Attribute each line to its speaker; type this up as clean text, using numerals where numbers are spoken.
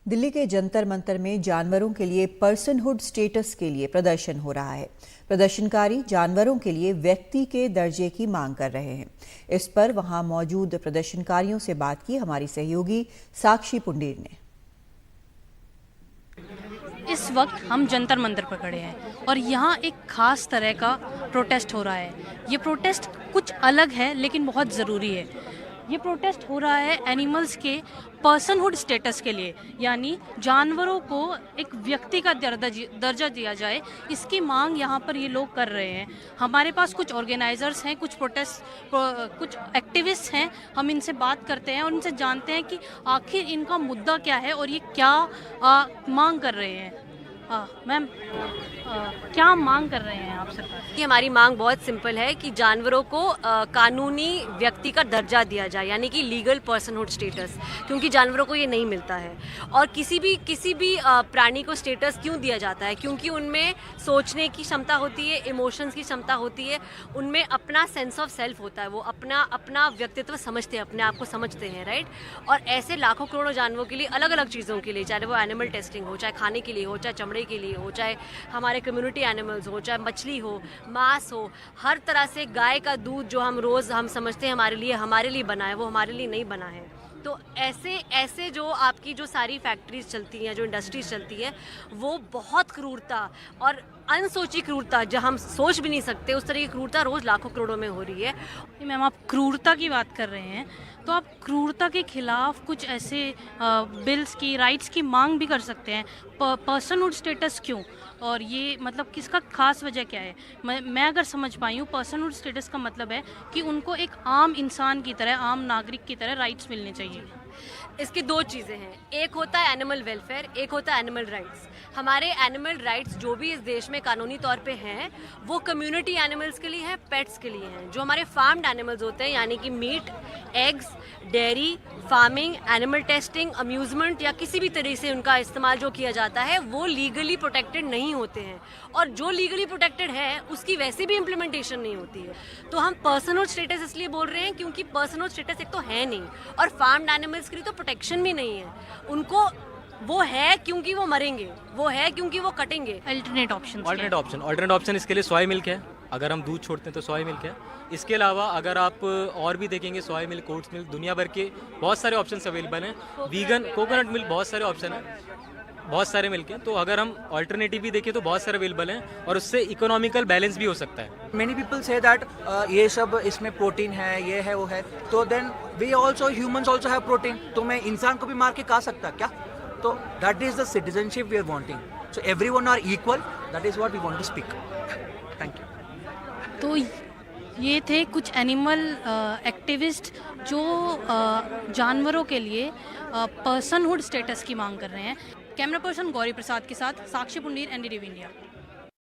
Speaker 1: दिल्ली के जंतर मंतर में जानवरों के लिए पर्सनहुड स्टेटस के लिए प्रदर्शन हो रहा है। प्रदर्शनकारी जानवरों के लिए व्यक्ति के दर्जे की मांग कर रहे हैं। इस पर वहां मौजूद प्रदर्शनकारियों से बात की हमारी सहयोगी साक्षी पुंडीर ने।
Speaker 2: इस वक्त हम जंतर मंतर पर खड़े हैं और यहाँ एक खास तरह का प्रोटेस्ट हो रहा है। ये प्रोटेस्ट कुछ अलग है लेकिन बहुत ज़रूरी है। ये प्रोटेस्ट हो रहा है एनिमल्स के पर्सनहुड स्टेटस के लिए, यानी जानवरों को एक व्यक्ति का दर्जा दिया जाए। इसकी मांग यहाँ पर ये लोग कर रहे हैं। हमारे पास कुछ ऑर्गेनाइजर्स हैं, कुछ एक्टिविस्ट हैं। हम इनसे बात करते हैं और इनसे जानते हैं कि आखिर इनका मुद्दा क्या है और ये क्या मांग कर रहे हैं। मैम, क्या मांग कर रहे हैं आप सरकार से?
Speaker 3: हमारी मांग बहुत सिंपल है कि जानवरों को कानूनी व्यक्ति का दर्जा दिया जाए, यानी कि लीगल पर्सनहुड स्टेटस, क्योंकि जानवरों को ये नहीं मिलता है। और किसी भी प्राणी को स्टेटस क्यों दिया जाता है? क्योंकि उनमें सोचने की क्षमता होती है, इमोशंस की क्षमता होती है, उनमें अपना सेंस ऑफ सेल्फ होता है, वो अपना व्यक्तित्व समझते हैं, अपने आप को समझते हैं, राइट। और ऐसे लाखों करोड़ों जानवरों के लिए, अलग अलग चीज़ों के लिए, चाहे वो एनिमल टेस्टिंग हो, चाहे खाने के लिए हो, चाहे चमड़े के लिए हो, चाहे हमारे कम्युनिटी एनिमल्स हो, चाहे मछली हो, मांस हो, हर तरह से गाय का दूध जो हम रोज़ समझते हैं हमारे लिए बना है, वो हमारे लिए नहीं बना है। तो ऐसे जो आपकी जो सारी फैक्ट्रीज चलती हैं, जो इंडस्ट्रीज चलती है, वो बहुत क्रूरता और अनसोची क्रूरता, जो हम सोच भी नहीं सकते, उस तरह की क्रूरता रोज़ लाखों करोड़ों में हो रही है।
Speaker 2: मैम, आप क्रूरता की बात कर रहे हैं तो आप क्रूरता के खिलाफ कुछ ऐसे बिल्स की, राइट्स की मांग भी कर सकते हैं। पर्सनहुड स्टेटस क्यों, और ये मतलब किसका खास वजह क्या है? मैं अगर समझ पाई हूँ, पर्सनहुड स्टेटस का मतलब है कि उनको एक आम इंसान की तरह, आम नागरिक की तरह राइट्स मिलने चाहिए।
Speaker 3: इसकी दो चीज़ें हैं, एक होता है एनिमल वेलफेयर, एक होता है एनिमल राइट्स। हमारे एनिमल राइट्स जो भी इस देश में कानूनी तौर पे हैं, वो कम्युनिटी एनिमल्स के लिए हैं, पेट्स के लिए हैं। जो हमारे फार्म्ड एनिमल्स होते हैं, यानी कि meat, eggs, dairy, farming, animal testing, amusement या किसी भी तरीके से उनका इस्तेमाल जो किया जाता है, वो लीगली प्रोटेक्टेड नहीं होते हैं। और जो लीगली प्रोटेक्टेड है, उसकी वैसे भी इम्प्लीमेंटेशन नहीं होती है। तो हम पर्सनहुड स्टेटस इसलिए बोल रहे हैं क्योंकि पर्सनहुड स्टेटस एक तो है नहीं, और फार्म्ड एनिमल्स के लिए तो प्रोटेक्शन भी नहीं है। उनको वो है क्योंकि वो मरेंगे, वो है क्योंकि वो कटेंगे।
Speaker 2: अल्टरनेट
Speaker 4: ऑप्शन इसके लिए सोया मिल्क है। अगर हम दूध छोड़ते हैं तो सोया मिल्क है। इसके अलावा अगर आप और भी देखेंगे, सोया मिल्क, ओट्स मिल्क, दुनिया भर के बहुत सारे ऑप्शंस अवेलेबल हैं। वीगन, कोकोनट मिल्क, बहुत सारे ऑप्शन हैं, बहुत सारे मिल्क हैं। तो अगर हम ऑल्टरनेटिव भी देखें तो बहुत सारे अवेलेबल हैं और उससे इकोनॉमिकल बैलेंस भी हो सकता है।
Speaker 5: मेनी पीपल से दैट ये सब इसमें प्रोटीन है, ये है, वो है, तो then we also, humans also have protein. तो मैं इंसान को भी मार के खा सकता क्या? तो that is the citizenship we are wanting. So everyone are equal, that is what we want to speak. Thank you.
Speaker 2: तो ये थे कुछ एनिमल एक्टिविस्ट जो जानवरों के लिए पर्सनहुड स्टेटस की मांग कर रहे हैं। कैमरा पर्सन गौरी प्रसाद के साथ साक्षी पुंडीर, NDTV इंडिया।